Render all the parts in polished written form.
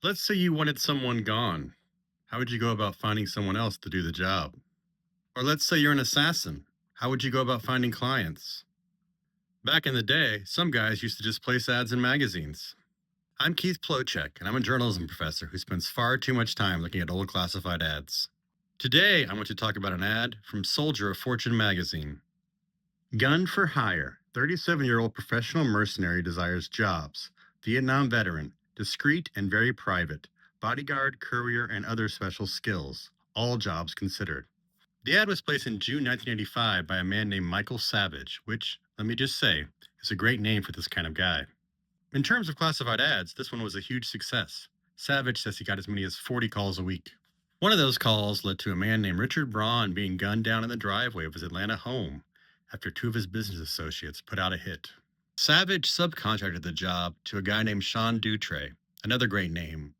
Let's say you wanted someone gone. How would you go about finding someone else to do the job? Or let's say you're an assassin. How would you go about finding clients? Back in the day, some guys used to just place ads in magazines. I'm Keith Plochek, and I'm a journalism professor who spends far too much time looking at old classified ads. Today, I want to talk about an ad from Soldier of Fortune magazine. Gun for hire. 37-year-old professional mercenary desires jobs. Vietnam veteran. Discreet and very private. Bodyguard, courier, and other special skills. All jobs considered. The ad was placed in June 1985 by a man named Michael Savage, which, let me just say, is a great name for this kind of guy. In terms of classified ads, this one was a huge success. Savage says he got as many as 40 calls a week. One of those calls led to a man named Richard Braun being gunned down in the driveway of his Atlanta home after two of his business associates put out a hit. Savage subcontracted the job to a guy named Sean Dutre, another great name,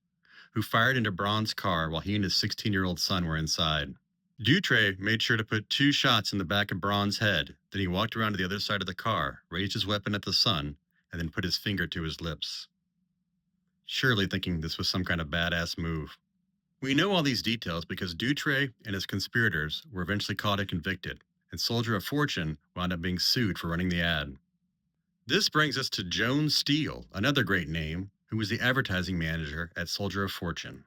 who fired into Braun's car while he and his 16-year-old son were inside. Dutre made sure to put two shots in the back of Braun's head. Then he walked around to the other side of the car, raised his weapon at the son, and then put his finger to his lips, surely thinking this was some kind of badass move. We know all these details because Dutre and his conspirators were eventually caught and convicted, and Soldier of Fortune wound up being sued for running the ad. This brings us to Joan Steele, another great name, who was the advertising manager at Soldier of Fortune.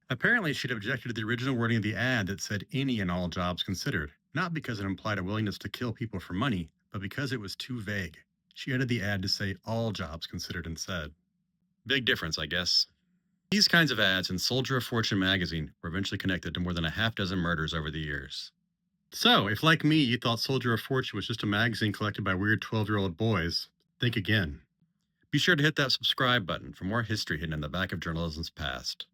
Apparently, she'd objected to the original wording of the ad that said any and all jobs considered, not because it implied a willingness to kill people for money, but because it was too vague. She edited the ad to say all jobs considered instead. Big difference, I guess. These kinds of ads in Soldier of Fortune magazine were eventually connected to more than a half dozen murders over the years. So, if like me, you thought Soldier of Fortune was just a magazine collected by weird 12-year-old boys, think again. Be sure to hit that subscribe button for more history hidden in the back of journalism's past.